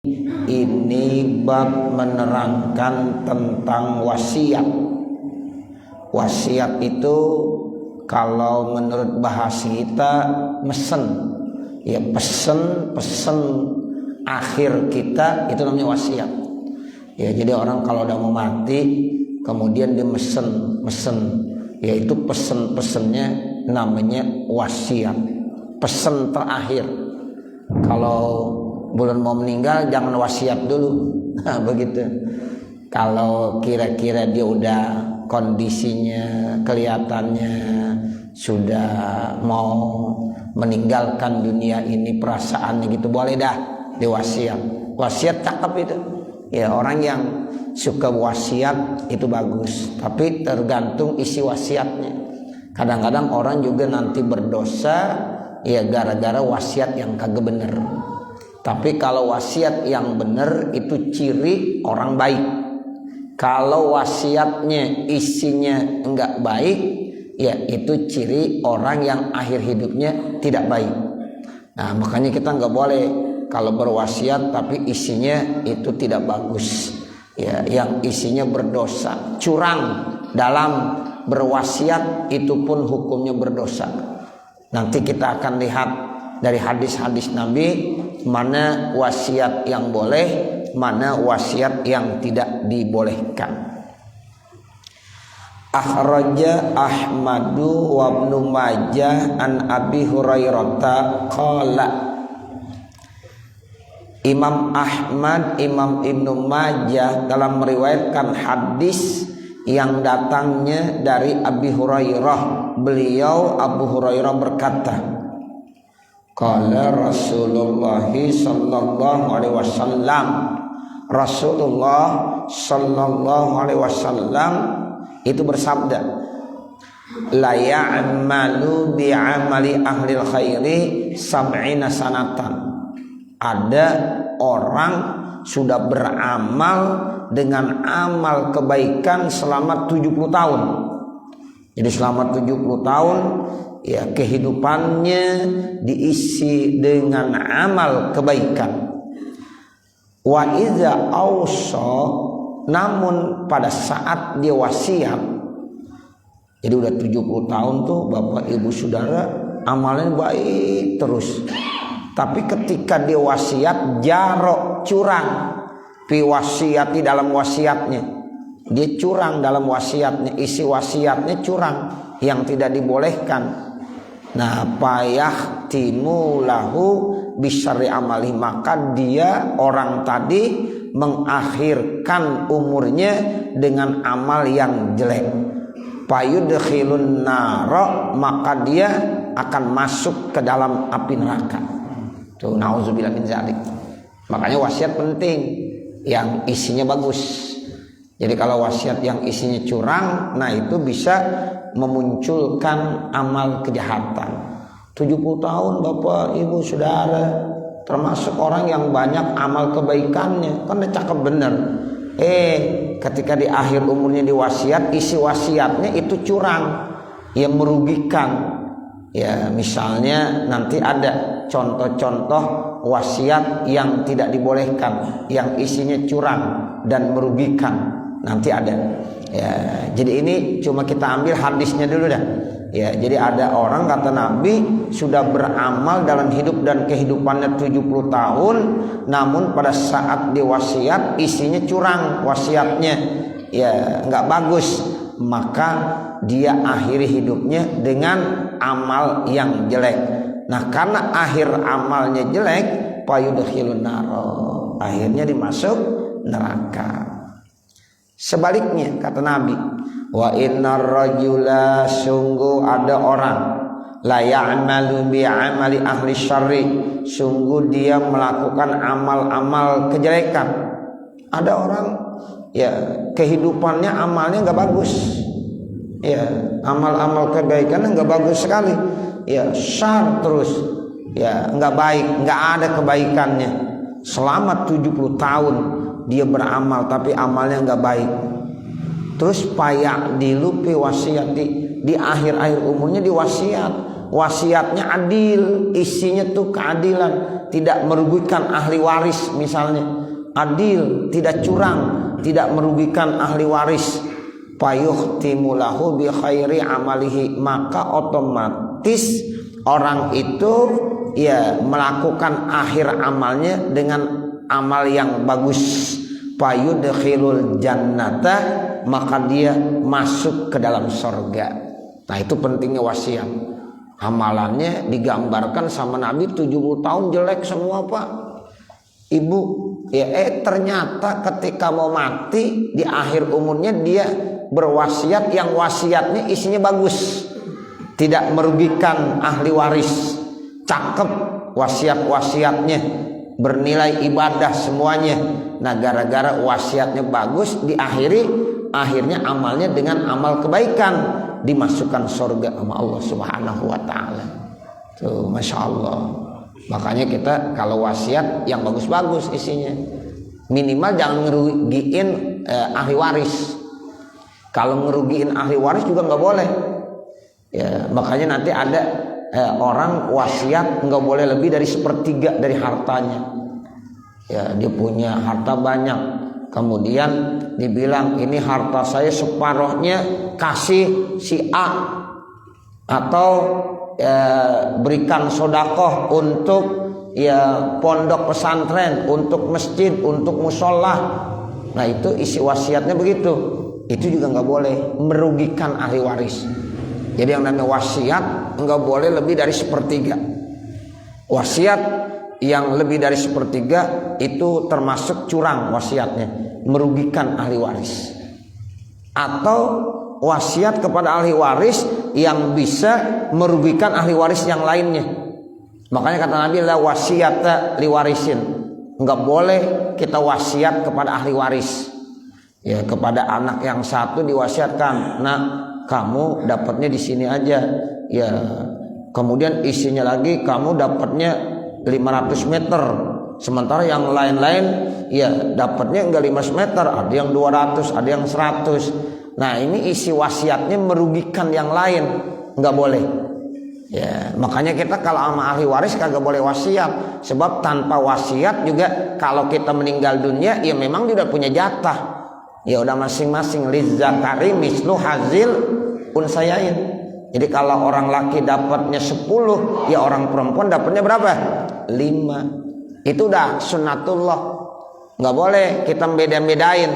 Ini bab menerangkan tentang wasiat. Wasiat itu kalau menurut bahasa kita mesen, ya pesen akhir kita itu namanya wasiat. Ya jadi orang kalau udah mau mati kemudian dia mesen, ya itu pesennya namanya wasiat. Pesen terakhir. Kalau bulan mau meninggal jangan wasiat dulu. Nah, begitu. Kalau kira-kira dia udah kondisinya kelihatannya sudah mau meninggalkan dunia ini, perasaannya gitu, boleh dah diwasiat. Wasiat cakep itu. Ya orang yang suka wasiat itu bagus, tapi tergantung isi wasiatnya. Kadang-kadang orang juga nanti berdosa ya gara-gara wasiat yang kagak bener. Tapi kalau wasiat yang benar itu ciri orang baik. Kalau wasiatnya isinya enggak baik, ya itu ciri orang yang akhir hidupnya tidak baik. Nah makanya kita enggak boleh kalau berwasiat tapi isinya itu tidak bagus. Ya, yang isinya berdosa, curang dalam berwasiat itu pun hukumnya berdosa. Nanti kita akan lihat dari hadis-hadis Nabi mana wasiat yang boleh, mana wasiat yang tidak dibolehkan. Akhraja Ahmadu wa Ibnu Majah an Abi Hurairah qala. Imam Ahmad, Imam Ibnu Majah dalam meriwayatkan hadis yang datangnya dari Abi Hurairah. Beliau Abu Hurairah berkata, qala Rasulullah sallallahu alaihi wasallam, Rasulullah sallallahu alaihi wasallam itu bersabda, la ya'malu bi 'amali ahli khairi sab'ina sanatan. Ada orang sudah beramal dengan amal kebaikan selama 70 tahun. Jadi selama 70 tahun ya kehidupannya diisi dengan amal kebaikan. Wa iza ausa, namun pada saat dia wasiat, jadi udah 70 tahun tuh bapak ibu saudara amalnya baik terus. Tapi ketika dia wasiat jarok, curang fi wasiati, dalam wasiatnya dia curang dalam wasiatnya, isi wasiatnya curang yang tidak dibolehkan. Nah, payah timulahu bisyari amali, maka dia orang tadi mengakhirkan umurnya dengan amal yang jelek. Payudkhilun nara, maka dia akan masuk ke dalam api neraka. Tuh, nauzubillah min dzalik. Makanya wasiat penting yang isinya bagus. Jadi kalau wasiat yang isinya curang, nah itu bisa memunculkan amal kejahatan. 70 tahun bapak ibu saudara termasuk orang yang banyak amal kebaikannya, kan udah cakep bener. Ketika di akhir umurnya diwasiat, isi wasiatnya itu curang, yang merugikan. Ya misalnya nanti ada contoh-contoh wasiat yang tidak dibolehkan, yang isinya curang dan merugikan. Nanti ada. Ya, jadi ini cuma kita ambil hadisnya dulu dah. Ya, jadi ada orang kata Nabi sudah beramal dalam hidup dan kehidupannya 70 tahun, namun pada saat diwasiat isinya curang wasiatnya. Ya, enggak bagus. Maka dia akhiri hidupnya dengan amal yang jelek. Nah, karena akhir amalnya jelek, payudkhilun nar, akhirnya dimasuk neraka. Sebaliknya kata Nabi, wa innar rajula, sungguh ada orang, la ya'malu bi 'amali ahli syarri, sungguh dia melakukan amal-amal kejelekan. Ada orang ya kehidupannya amalnya enggak bagus. Ya, amal-amal kebaikan enggak bagus sekali. Ya, syar terus. Ya, enggak baik, enggak ada kebaikannya. Selama 70 tahun dia beramal tapi amalnya enggak baik. Terus payak dilupi wasiat di akhir-akhir umurnya diwasiat, wasiatnya adil, isinya tuh keadilan, tidak merugikan ahli waris misalnya, adil, tidak curang, tidak merugikan ahli waris. Fayuhtimulahu bi khairi amalihi, maka otomatis orang itu ya melakukan akhir amalnya dengan amal yang bagus. Fayudkhilul jannata, maka dia masuk ke dalam surga. Nah itu pentingnya wasiat. Amalannya digambarkan sama Nabi 70 tahun jelek semua Pak Ibu. Ya ternyata ketika mau mati di akhir umurnya dia berwasiat yang wasiatnya isinya bagus, tidak merugikan ahli waris. Cakep wasiat-wasiatnya, bernilai ibadah semuanya. Nah gara-gara wasiatnya bagus, akhirnya amalnya dengan amal kebaikan, dimasukkan surga sama Allah Subhanahu wa taala. Tuh Masya Allah. Makanya kita kalau wasiat yang bagus-bagus isinya, minimal jangan ngerugiin ahli waris. Kalau ngerugiin ahli waris juga nggak boleh. Ya, makanya nanti ada orang wasiat nggak boleh lebih dari 1/3 dari hartanya. Ya, dia punya harta banyak, kemudian dibilang ini harta saya separuhnya kasih si A, atau berikan sodakoh untuk ya pondok pesantren, untuk masjid, untuk musola. Nah itu isi wasiatnya begitu. Itu juga nggak boleh, merugikan ahli waris. Jadi yang namanya wasiat nggak boleh lebih dari 1/3. Wasiat yang lebih dari 1/3 itu termasuk curang wasiatnya, merugikan ahli waris. Atau wasiat kepada ahli waris yang bisa merugikan ahli waris yang lainnya. Makanya kata Nabi, la wasiyata liwarisin, nggak boleh kita wasiat kepada ahli waris. Ya, kepada anak yang satu diwasiatkan, nah kamu dapatnya di sini aja. Ya, kemudian isinya lagi kamu dapatnya 500 meter, sementara yang lain-lain ya dapatnya enggak 500 meter, ada yang 200, ada yang 100. Nah ini isi wasiatnya merugikan yang lain, enggak boleh. Ya, makanya kita kalau sama ahli waris kagak boleh wasiat, sebab tanpa wasiat juga kalau kita meninggal dunia ya memang dia udah punya jatah. Ya udah masing-masing, lizzakari mislu hazil unsayain. Jadi kalau orang laki dapatnya 10, ya orang perempuan dapatnya berapa? 5. Itu udah sunnatullah, nggak boleh kita beda-bedain.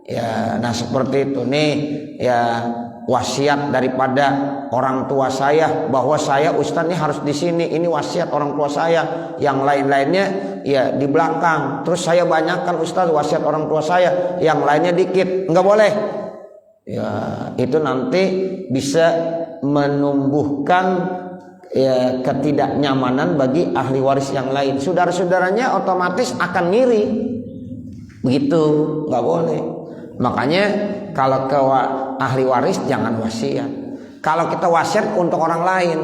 Ya, nah seperti itu nih ya, wasiat daripada orang tua saya bahwa saya ustaz nih harus di sini, ini wasiat orang tua saya, yang lain-lainnya ya di belakang. Terus saya banyakkan ustaz wasiat orang tua saya, yang lainnya dikit, nggak boleh. Ya itu nanti bisa menumbuhkan ya ketidaknyamanan bagi ahli waris yang lain. Saudara-saudaranya otomatis akan ngiri. Begitu, nggak boleh. Makanya kalau ke ahli waris jangan wasiat. Kalau kita wasiat untuk orang lain,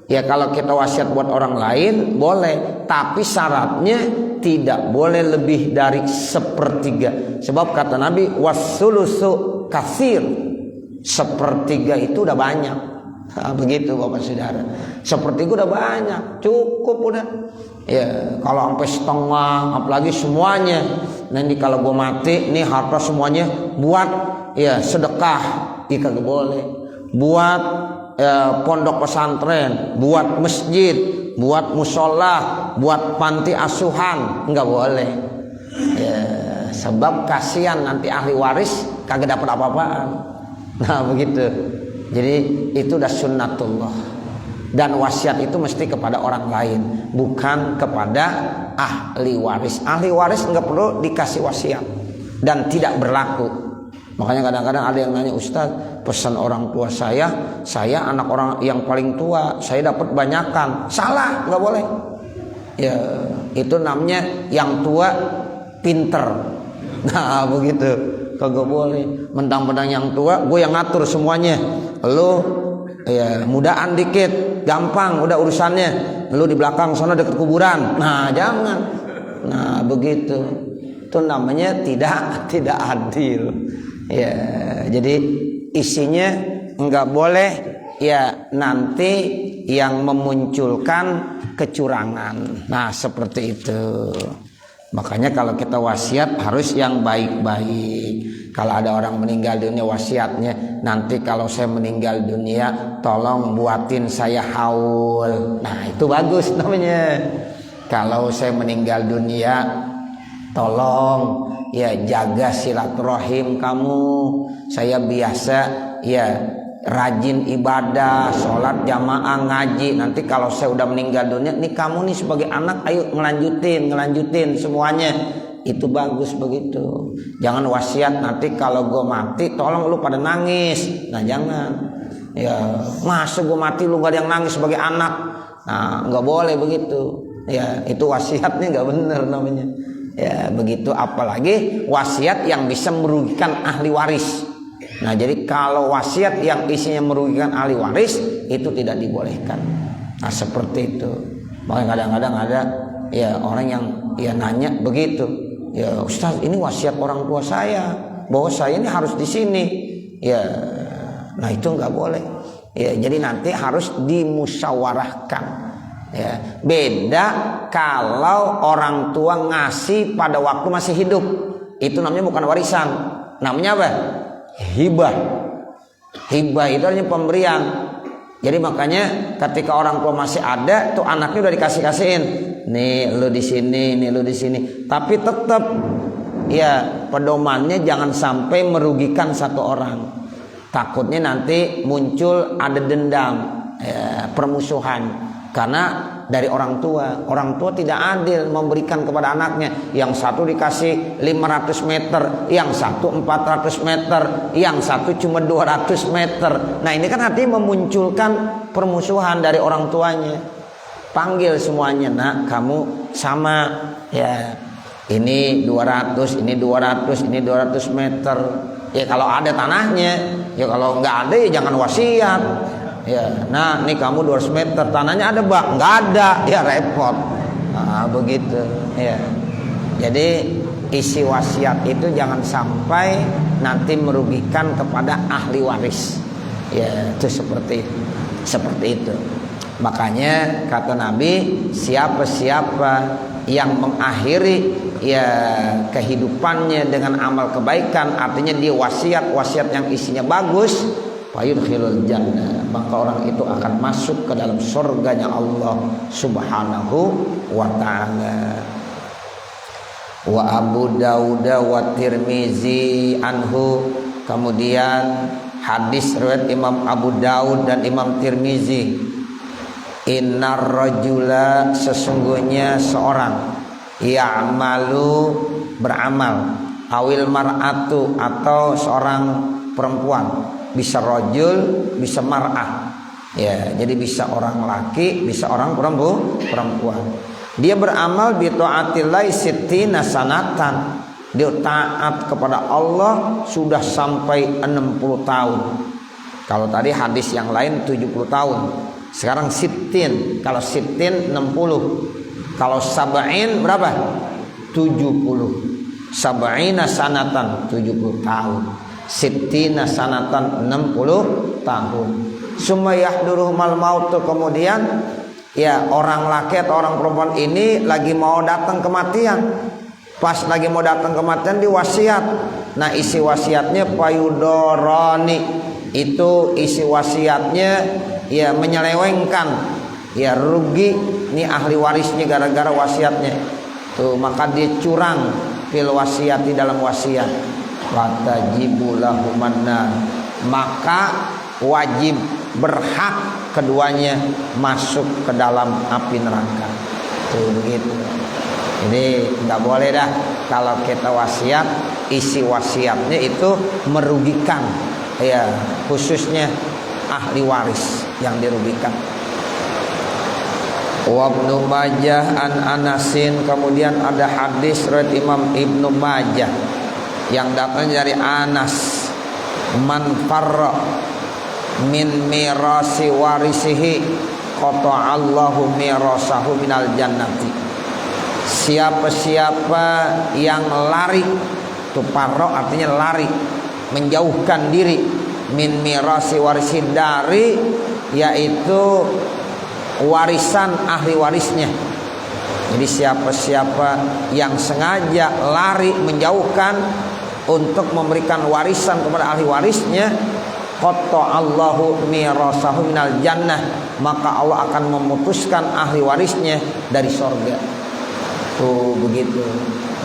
ya kalau kita wasiat buat orang lain boleh, tapi syaratnya tidak boleh lebih dari 1/3. Sebab kata Nabi, wassulusu katsir, 1/3 itu udah banyak. Nah, begitu Bapak Saudara, 1/3 udah banyak, cukup udah. Ya kalau sampai setengah, apalagi semuanya. Nanti kalau gue mati, nih harta semuanya buat ya sedekah, kagak boleh. Buat pondok pesantren, buat masjid, buat musola, buat panti asuhan, nggak boleh. Ya, sebab kasihan nanti ahli waris kagak dapat apa-apaan. Nah begitu. Jadi itu udah sunnatullah. Dan wasiat itu mesti kepada orang lain, bukan kepada ahli waris. Ahli waris nggak perlu dikasih wasiat dan tidak berlaku. Makanya kadang-kadang ada yang nanya, Ustaz, pesan orang tua saya anak orang yang paling tua, saya dapat banyakan. Salah, nggak boleh. Ya itu namanya yang tua pinter. Nah begitu, kagak boleh. Mentang-mentang yang tua, gue yang ngatur semuanya. Lu ya mudaan dikit, gampang udah urusannya. Lu di belakang sana dekat kuburan. Nah jangan. Nah begitu, itu namanya tidak adil. Ya jadi isinya nggak boleh ya nanti yang memunculkan kecurangan. Nah, seperti itu. Makanya kalau kita wasiat harus yang baik-baik. Kalau ada orang meninggal dunia, wasiatnya, nanti kalau saya meninggal dunia tolong buatin saya haul. Nah, itu bagus namanya. Kalau saya meninggal dunia, tolong ya jaga silaturahim kamu. Saya biasa ya rajin ibadah, sholat jamaah, ngaji. Nanti kalau saya udah meninggal dunia, nih kamu nih sebagai anak, ayo ngelanjutin semuanya. Itu bagus begitu. Jangan wasiat nanti kalau gue mati, tolong lu pada nangis. Nah jangan. Ya masa gue mati lu gak ada yang nangis sebagai anak. Nah nggak boleh begitu. Ya itu wasiatnya nggak bener namanya. Ya begitu, apalagi wasiat yang bisa merugikan ahli waris. Nah jadi kalau wasiat yang isinya merugikan ahli waris itu tidak dibolehkan. Nah seperti itu. Makanya kadang-kadang ada ya orang yang ya nanya begitu. Ya Ustaz, ini wasiat orang tua saya bahwa saya ini harus di sini. Ya, nah itu nggak boleh. Ya jadi nanti harus dimusyawarahkan. Ya beda kalau orang tua ngasih pada waktu masih hidup. Itu namanya bukan warisan. Namanya apa? Hibah itu artinya pemberian. Jadi makanya ketika orang tua masih ada tuh anaknya udah dikasihin, nih lu di sini, nih lu di sini. Tapi tetap ya pedomannya jangan sampai merugikan satu orang. Takutnya nanti muncul ada dendam, ya, permusuhan. Karena dari orang tua tidak adil memberikan kepada anaknya. Yang satu dikasih 500 meter, yang satu 400 meter, yang satu cuma 200 meter. Nah ini kan artinya memunculkan permusuhan dari orang tuanya. Panggil semuanya, nak kamu sama ya, ini 200, ini 200, ini 200 meter. Ya kalau ada tanahnya, ya kalau nggak ada ya jangan wasiat. Ya, nah ini kamu 200 meter, tanahnya ada bak? Nggak ada, ya repot. Nah, begitu. Ya, jadi isi wasiat itu jangan sampai nanti merugikan kepada ahli waris. Ya, itu seperti itu. Makanya kata Nabi, siapa yang mengakhiri ya kehidupannya dengan amal kebaikan, artinya dia wasiat yang isinya bagus, fayudkhilul jannah, maka orang itu akan masuk ke dalam surganya Allah Subhanahu wa ta'ala. Wa Abu Dawud wa Tirmizi anhu, kemudian hadis riwayat Imam Abu Dawud dan Imam Tirmizi, innar rajula, sesungguhnya seorang, ya'malu, beramal, awil mar'atu, atau seorang perempuan, bisa rajul, bisa mar'ah. Ya, jadi bisa orang laki, bisa orang perempuan. Dia beramal bi taatillahi sittina sanatan. Dia taat kepada Allah sudah sampai 60 tahun. Kalau tadi hadis yang lain 70 tahun. Sekarang sittin. Kalau sittin 60. Kalau sab'in berapa? 70. Sab'ina sanatan 70 tahun. Sittina sanatan 60 tahun. Summa yahduruhumal mautu, kemudian ya orang laki atau orang perempuan ini lagi mau datang kematian. Pas lagi mau datang kematian diwasiat. Nah isi wasiatnya payudoroni, itu isi wasiatnya ya menyelewengkan, ya rugi nih ahli warisnya gara-gara wasiatnya. Tuh maka dia curang fil wasiat, di dalam wasiat. Watajibu lahumanna, maka wajib berhak keduanya masuk ke dalam api neraka. Tuh begitu. Jadi nggak boleh dah kalau kita wasiat, isi wasiatnya itu merugikan, ya khususnya ahli waris yang dirugikan. Wa Ibnu Majah an Anasin, kemudian ada hadis riwayat Imam Ibnu Majah yang datang dari Anas, man farra min mirasi warisihi qata'allahu mirasahu minal jannati. Siapa-siapa yang lari, tu farra artinya lari, menjauhkan diri, min mirasi warisi, dari yaitu warisan ahli warisnya. Jadi siapa-siapa yang sengaja lari menjauhkan untuk memberikan warisan kepada ahli warisnya, qata'allahu mirasahu minal jannah, maka Allah akan memutuskan ahli warisnya dari surga. Tuh begitu.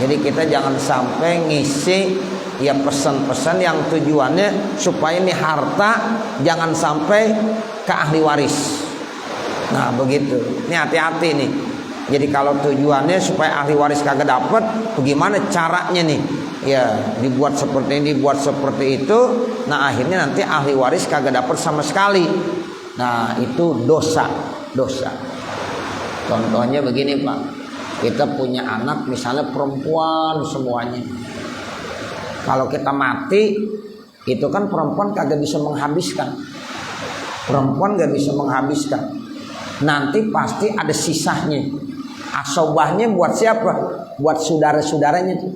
Jadi kita jangan sampai ngisi ya pesan-pesan yang tujuannya supaya ini harta jangan sampai ke ahli waris. Nah begitu. Ini hati-hati nih. Jadi kalau tujuannya supaya ahli waris kagak dapat, bagaimana caranya nih? Ya dibuat seperti ini, dibuat seperti itu. Nah akhirnya nanti ahli waris kagak dapat sama sekali. Nah itu dosa. Contohnya begini Pak, kita punya anak misalnya perempuan semuanya. Kalau kita mati, itu kan perempuan kagak bisa menghabiskan. Perempuan gak bisa menghabiskan. Nanti pasti ada sisanya. Asobahnya buat siapa? Buat saudara-saudaranya tuh.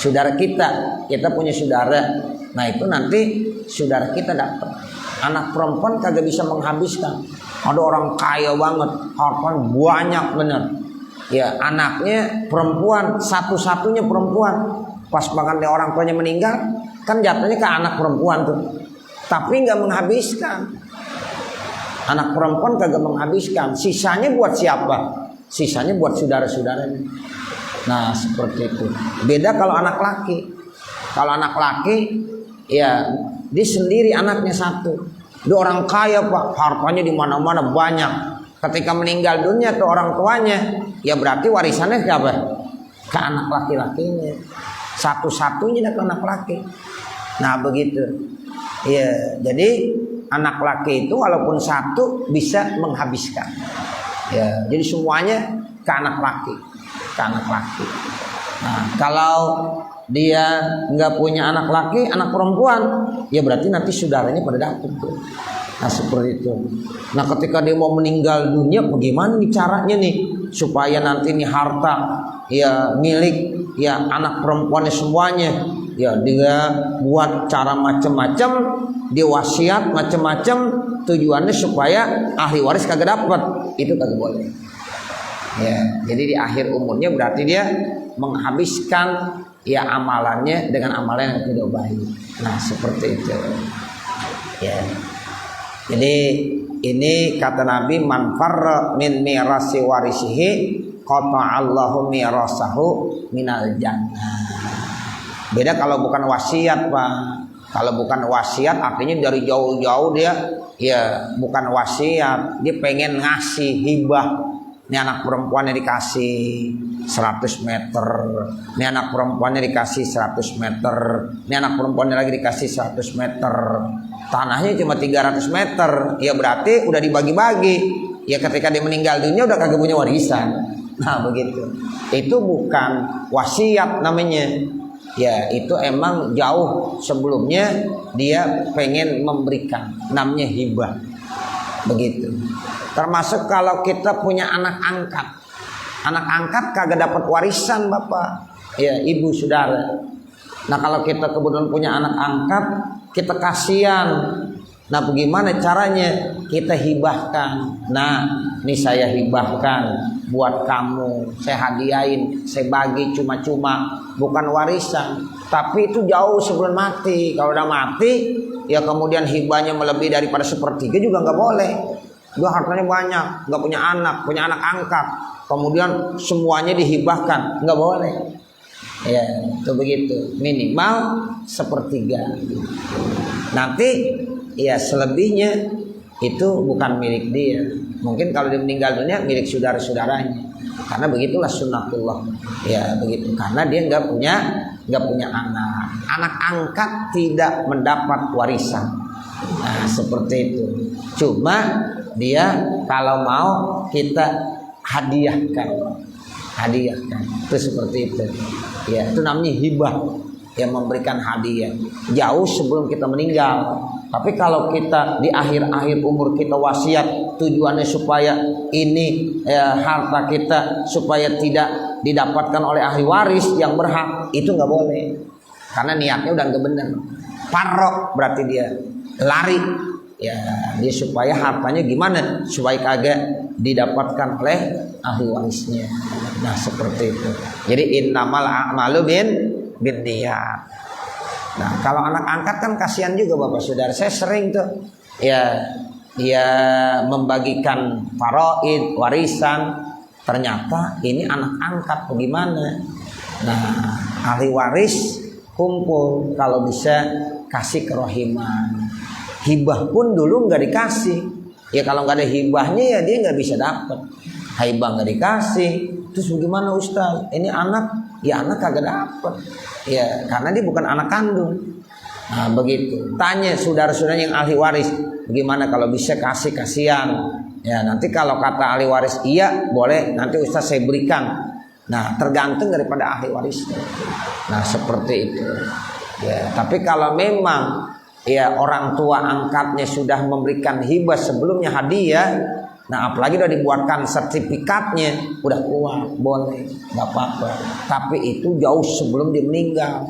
Saudara kita punya saudara. Nah itu nanti saudara kita dapat. Anak perempuan kagak bisa menghabiskan. Ada orang kaya banget, hartanya banyak bener. Ya anaknya perempuan, satu-satunya perempuan. Pas banget orang tuanya meninggal, kan jatuhnya ke anak perempuan tuh. Tapi nggak menghabiskan. Anak perempuan kagak menghabiskan. Sisanya buat siapa? Sisanya buat saudara-saudaranya. Nah seperti itu. Beda kalau anak laki. Kalau anak laki, ya dia sendiri anaknya satu. Dia orang kaya Pak, hartanya di mana-mana banyak. Ketika meninggal dunia tuh orang tuanya, ya berarti warisannya siapa? Ke anak laki-lakinya. Satu-satunya ke anak laki. Nah begitu. Ya, jadi anak laki itu walaupun satu bisa menghabiskan. Ya, jadi semuanya ke anak laki. Nah, kalau dia nggak punya anak laki, anak perempuan, ya berarti nanti saudaranya pada dapat tuh. Nah seperti itu. Nah ketika dia mau meninggal dunia, bagaimana nih caranya nih supaya nanti nih harta ya milik ya anak perempuannya semuanya. Ya dia buat cara macam-macam, dia wasiat macam-macam, tujuannya supaya ahli waris kagak dapat. Itu kagak boleh. Ya, jadi di akhir umurnya berarti dia menghabiskan ya amalannya dengan amalan yang tidak baik. Nah, seperti itu. Ya. Jadi ini kata Nabi, man farra min mirasi warisihi qata'allahu mirasahu minal jannah. Beda kalau bukan wasiat Pak. Kalau bukan wasiat artinya dari jauh-jauh dia ya bukan wasiat, dia pengen ngasih hibah. Ini anak perempuannya dikasih 100 meter, ini anak perempuannya dikasih 100 meter, ini anak perempuannya lagi dikasih 100 meter. Tanahnya cuma 300 meter, ya berarti udah dibagi-bagi. Ya ketika dia meninggal dunia udah kagak punya warisan. Nah begitu. Itu bukan wasiat namanya. Ya itu emang jauh sebelumnya dia pengen memberikan, namanya hibah. Begitu. Termasuk kalau kita punya anak angkat. Anak angkat kagak dapat warisan Bapak. Ya ibu saudara. Nah kalau kita kebetulan punya anak angkat, kita kasihan. Nah bagaimana caranya? Kita hibahkan. Nah ini saya hibahkan buat kamu, saya hadiahin, saya bagi cuma-cuma, bukan warisan. Tapi itu jauh sebelum mati. Kalau udah mati, ya kemudian hibahnya melebihi daripada sepertiga juga nggak boleh. Dia hartanya banyak, nggak punya anak angkat, kemudian semuanya dihibahkan, nggak boleh. Ya itu begitu, minimal sepertiga. Nanti ya selebihnya itu bukan milik dia. Mungkin kalau dia meninggal dunia milik saudara-saudaranya. Karena begitulah sunnatullah. Ya begitu. Karena dia nggak punya anak. Anak angkat tidak mendapat warisan. Nah seperti itu. Cuma dia kalau mau kita hadiahkan. Itu seperti itu. Ya itu namanya hibah. Yang memberikan hadiah jauh sebelum kita meninggal. Tapi kalau kita di akhir-akhir umur kita wasiat, tujuannya supaya ini harta kita supaya tidak didapatkan oleh ahli waris yang berhak, itu nggak boleh. Karena niatnya udah nggak benar. Parok berarti dia lari Ya, dia supaya hartanya gimana? Supaya kagak didapatkan oleh ahli warisnya. Nah, seperti itu. Jadi innamal a'malu binniyat. Nah, kalau anak angkat kan kasihan juga Bapak Saudara. Saya sering tuh ya membagikan faraid, warisan. Ternyata ini anak angkat bagaimana? Nah, ahli waris kumpul kalau bisa kasih kerohiman. Hibah pun dulu nggak dikasih. Ya kalau nggak ada hibahnya ya dia nggak bisa dapat. Hibah nggak dikasih. Terus bagaimana Ustaz? Ini anak, ya anak kagak dapat. Ya karena dia bukan anak kandung. Nah begitu. Tanya saudara-saudara yang ahli waris, bagaimana kalau bisa kasih kasihan? Ya nanti kalau kata ahli waris iya boleh, nanti Ustaz saya berikan. Nah tergantung daripada ahli warisnya. Nah seperti itu. Ya tapi kalau memang ya orang tua angkatnya sudah memberikan hibah sebelumnya hadiah, nah apalagi udah dibuatkan sertifikatnya, udah kuat, boleh, nggak apa-apa. Tapi itu jauh sebelum dia meninggal,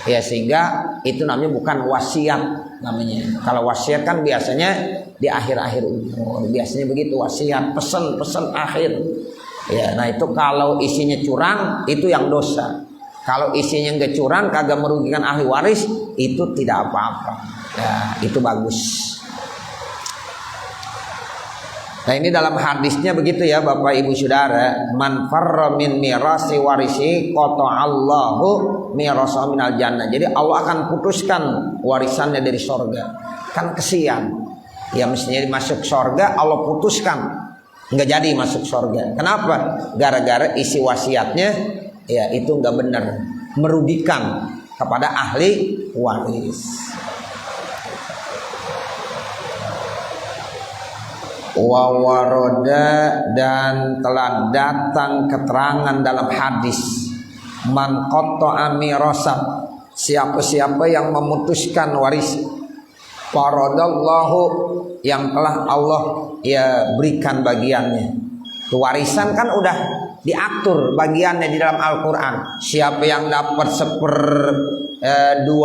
ya sehingga itu namanya bukan wasiat namanya. Kalau wasiat kan biasanya di akhir-akhir umur, biasanya begitu wasiat, pesan-pesan akhir. Ya, nah itu kalau isinya curang itu yang dosa. Kalau isinya nggak curang, kagak merugikan ahli waris, itu tidak apa-apa. Ya, itu bagus. Nah ini dalam hadisnya begitu ya Bapak Ibu Saudara. Man farra min mirasi warisi qata'allahu mirasa minal jannah. Jadi Allah akan putuskan warisannya dari sorga. Kan kesian. Ya mestinya masuk sorga, Allah putuskan nggak jadi masuk sorga. Kenapa? Gara-gara isi wasiatnya ya itu nggak benar, merugikan kepada ahli waris. Wa waroda, dan telah datang keterangan dalam hadis man qata'a mirasa, siapa-siapa yang memutuskan waris, faradallahu, yang telah Allah ya berikan bagiannya. Warisan kan udah diatur bagiannya di dalam Al-Quran. Siapa yang dapat 1/2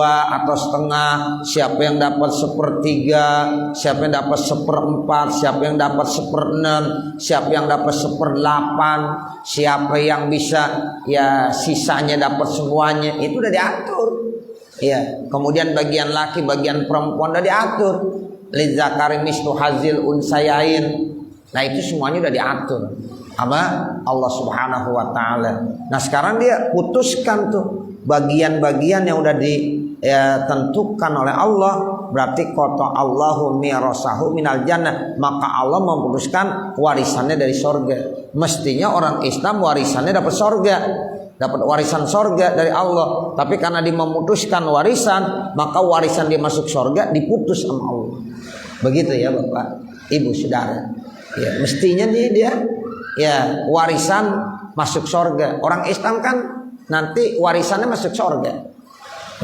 atau setengah, siapa yang dapat 1/3, siapa yang dapat 1/4, siapa yang dapat 1/6, siapa yang dapat 1/8, siapa yang bisa ya sisanya dapat semuanya, itu udah diatur. Ya, kemudian bagian laki, bagian perempuan udah diatur. Lidzakari mislu hazil unsayain. Nah itu semuanya udah diatur sama Allah Subhanahu wa taala. Nah sekarang dia putuskan tuh bagian-bagian yang udah ditentukan oleh Allah. Berarti qata Allahu mirasahu minal jannah, maka Allah memutuskan warisannya dari sorga. Mestinya orang Islam warisannya dapat sorga, dapat warisan sorga dari Allah. Tapi karena dia memutuskan warisan, maka warisan dia masuk sorga diputus sama Allah. Begitu ya Bapak Ibu Saudara. Ya, mestinya dia ya warisan masuk sorga. Orang Islam kan nanti warisannya masuk sorga.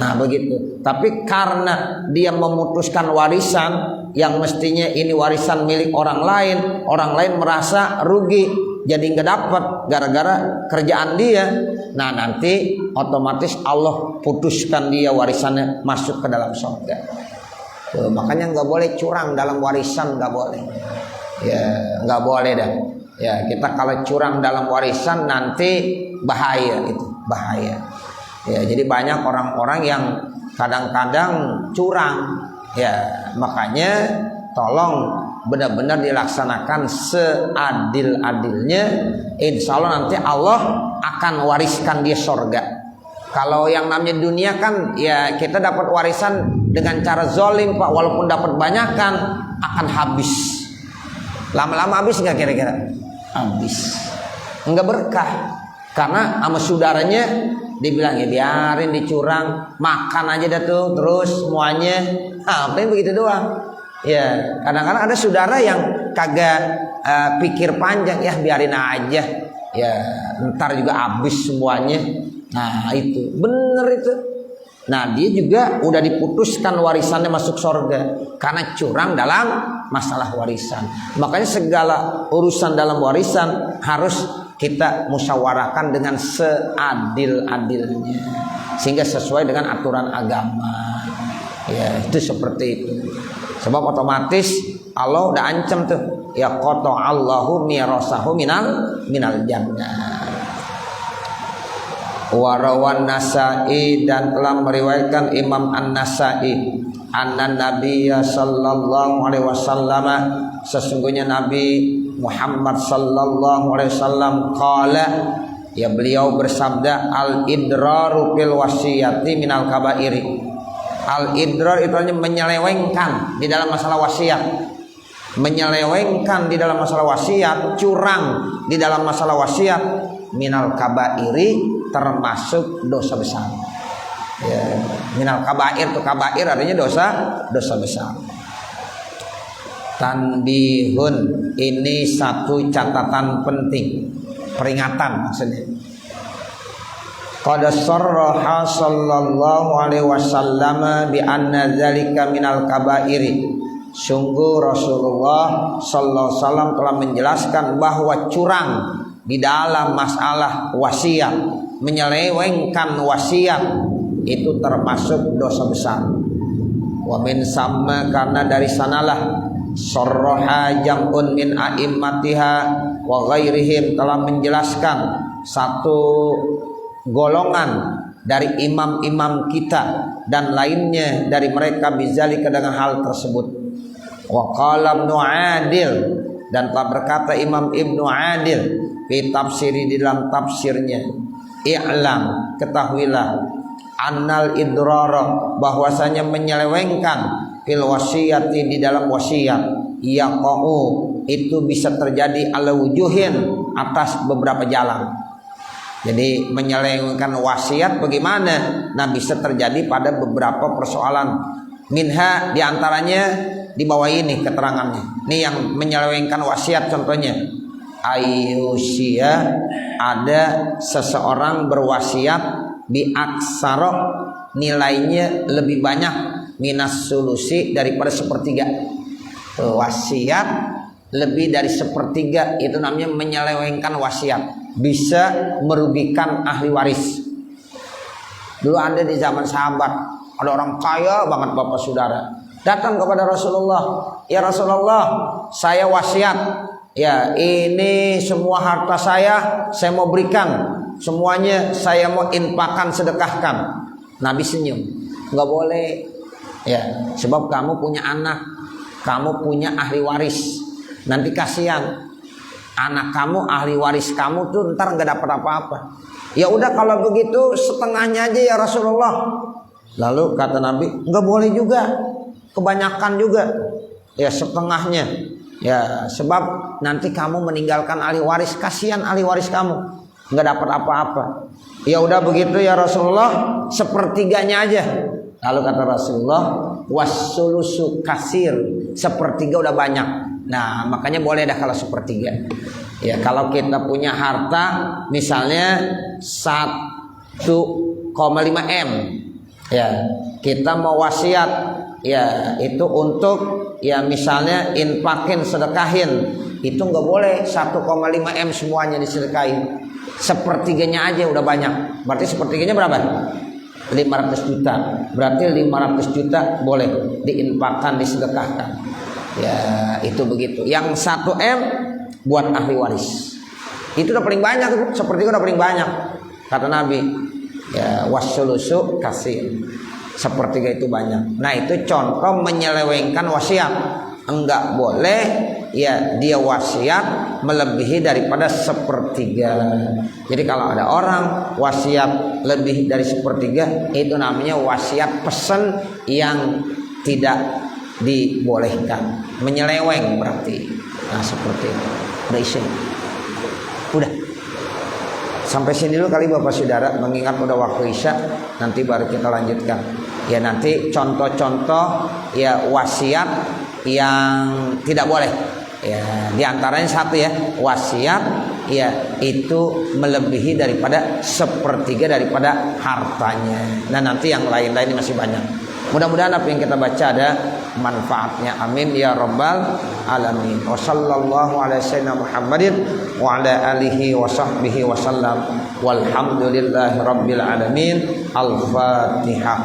Nah begitu. Tapi karena dia memutuskan warisan yang mestinya ini warisan milik orang lain merasa rugi, jadi nggak dapat gara-gara kerjaan dia. Nah nanti otomatis Allah putuskan dia warisannya masuk ke dalam sorga. Tuh, makanya nggak boleh curang dalam warisan, nggak boleh. Ya nggak boleh dah. Ya kita kalau curang dalam warisan nanti bahaya, itu bahaya. Ya jadi banyak orang-orang yang kadang-kadang curang. Ya makanya tolong benar-benar dilaksanakan seadil-adilnya. Insya Allah nanti Allah akan wariskan dia sorga. Kalau yang namanya dunia kan ya kita dapat warisan dengan cara zolim Pak, walaupun dapat banyak kan akan habis. Lama-lama habis nggak kira-kira? Habis. Enggak berkah. Karena sama saudaranya dibilang ya biarin dicurang, makan aja dah tuh terus semuanya. Apa yang begitu doang. Ya, kadang-kadang ada saudara yang kagak pikir panjang, ya biarin aja. Ya, ntar juga habis semuanya. Nah, itu bener itu. Nah dia juga udah diputuskan warisannya masuk surga karena curang dalam masalah warisan. Makanya segala urusan dalam warisan harus kita musyawarahkan dengan seadil-adilnya sehingga sesuai dengan aturan agama. Ya itu seperti itu. Sebab otomatis Allah udah ancam tuh, ya qata Allahu mirasahu minal jannah. Warawan Nasa'i, dan telah meriwayatkan Imam An-Nasa'i, anna Nabiyya sallallahu alaihi wasallam, sesungguhnya Nabi Muhammad sallallahu alaihi wasallam qala, ya beliau bersabda, al-idraru fil wasiyati minal kabairi. Al-idrar itu artinya menyelewengkan di dalam masalah wasiat. Menyelewengkan di dalam masalah wasiat, curang di dalam masalah wasiat, minal kabairi, termasuk dosa besar. Ya, minal kabair, itu kabair artinya dosa besar. Tanbihun, ini satu catatan penting, peringatan maksudnya. Qad sarraha sallallahu alaihi wasallam bi anna dzalika minal kabairi. Sungguh Rasulullah sallallahu alaihi wasallam telah menjelaskan bahwa curang di dalam masalah wasiat, menyelewengkan wasiat, itu termasuk dosa besar. Wa min sama, karena dari sanalah sarraha jam'un min a'immatiha wa ghairihim, telah menjelaskan satu golongan dari imam-imam kita dan lainnya dari mereka bizalika, dengan hal tersebut. Wa qala Ibnu Adil, dan telah berkata Imam Ibnu Adil fi tafsiri, di dalam tafsirnya, i'lam, ketahuilah, annal idrara, bahwasanya menyelewengkan fil wasiyati, di dalam wasiat, yaqau, itu bisa terjadi ala wujuhin, atas beberapa jalan. Jadi menyelewengkan wasiat bagaimana? Nah, bisa terjadi pada beberapa persoalan. Minha, diantaranya di bawah ini keterangannya. Ini yang menyelewengkan wasiat, contohnya ayusia, ada seseorang berwasiat bi aksaro, nilainya lebih banyak, minas sulusi, daripada sepertiga. Wasiat lebih dari sepertiga, itu namanya menyelewengkan wasiat, bisa merugikan ahli waris. Dulu ada di zaman sahabat, ada orang kaya banget bapak saudara, datang kepada Rasulullah, ya Rasulullah, saya wasiat, ya ini semua harta saya mau berikan, semuanya saya mau infakkan, sedekahkan. Nabi senyum, nggak boleh, ya sebab kamu punya anak, kamu punya ahli waris, nanti kasihan anak kamu, ahli waris kamu tuh ntar nggak dapat apa-apa. Ya udah kalau begitu setengahnya aja ya Rasulullah. Lalu kata Nabi, nggak boleh juga, kebanyakan juga, ya setengahnya. Ya sebab nanti kamu meninggalkan ahli waris, kasihan ahli waris kamu, nggak dapat apa-apa. Ya udah begitu ya Rasulullah, sepertiganya aja. Lalu kata Rasulullah, wassulusu kasir, sepertiga udah banyak. Nah makanya boleh dah kalau sepertiga. Ya kalau kita punya harta misalnya 1,5 M, ya kita mau wasiat, ya itu untuk, ya misalnya infakin, sedekahin, itu nggak boleh 1,5 M semuanya disedekahin. Sepertiganya aja udah banyak. Berarti sepertiganya berapa? 500 juta. Berarti 500 juta boleh diinfakkan, disedekahkan. Ya itu begitu. Yang 1 M buat ahli waris. Itu udah paling banyak, sepertiga udah paling banyak. Kata Nabi, ya wassulusu kasir, sepertiga itu banyak. Nah itu contoh menyelewengkan wasiat. Enggak boleh ya dia wasiat melebihi daripada sepertiga. Jadi kalau ada orang wasiat lebih dari sepertiga, itu namanya wasiat pesen yang tidak dibolehkan, menyeleweng berarti. Nah seperti itu. Udah isi. Udah. Sampai sini dulu kali Bapak Saudara, mengingat udah waktu Isya, nanti baru kita lanjutkan. Ya nanti contoh-contoh ya wasiat yang tidak boleh. Ya diantaranya satu ya, wasiat ya itu melebihi daripada sepertiga daripada hartanya. Nah nanti yang lain-lain masih banyak. Mudah-mudahan apa yang kita baca ada manfaatnya. Amin ya rabbal alamin. Wa sallallahu ala sayyidina Muhammadin wa ala alihi wa sahbihi wa sallam. Walhamdulillahi rabbil alamin. Al-Fatihah.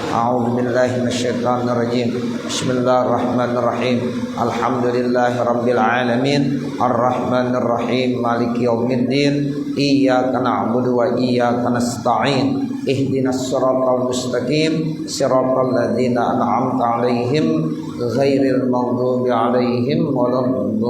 A'udzu billahi minasyaitonir rajim. Bismillahirrahmanirrahim. Alhamdulillahirabbil alamin. Arrahmanir rahim. Maliki yaumiddin. Iyyaka na'budu wa iyyaka nasta'in. Ihdinas siratal mustaqim. Siratal ladzina an'amta 'alaihim ghairil maghdubi 'alaihim waladdallin.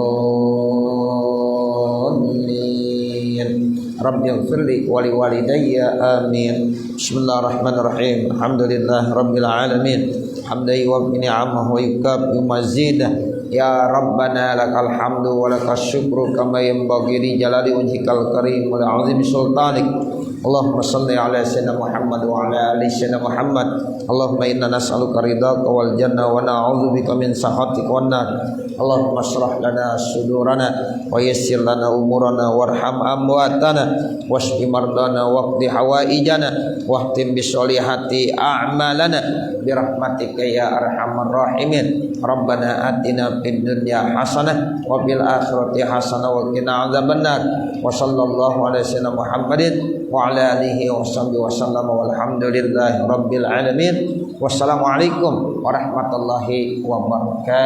Rabbighfirli wa liwalidayya amin. Bismillahirrahmanirrahim. Alhamdulillah rabbil alamin. Hamdan yuwaffi ni'amahu wa yukafi mazidah. Ya Rabbana lakal hamdu wa lakas syukru kama yanbaghi li jalali wajhikal karim wa azimi sultanik. Allahumma salli ala sayyidina Muhammad wa ala ali sayyidina Muhammad. Allahumma inna nas'aluka ridhaka wal jannah wa na'udzubika min sakhatika wan nar. Allahumma shrah lana sudurana wa yassir lana umurana warham amwatana washfi mardana waqdi hawaijana wahtim bisolihati a'malana birahmatika ya arhamar rahimin. Rabbana atina fid dunya hasanah wa fil akhirati hasanah wa qina adzabannar. Wa sallallahu ala sayyidina Muhammadin wa ala alihi wa sahbihi wa sallam walhamdulillahi rabbil alamin. Wassalamualaikum warahmatullahi wabarakatuh.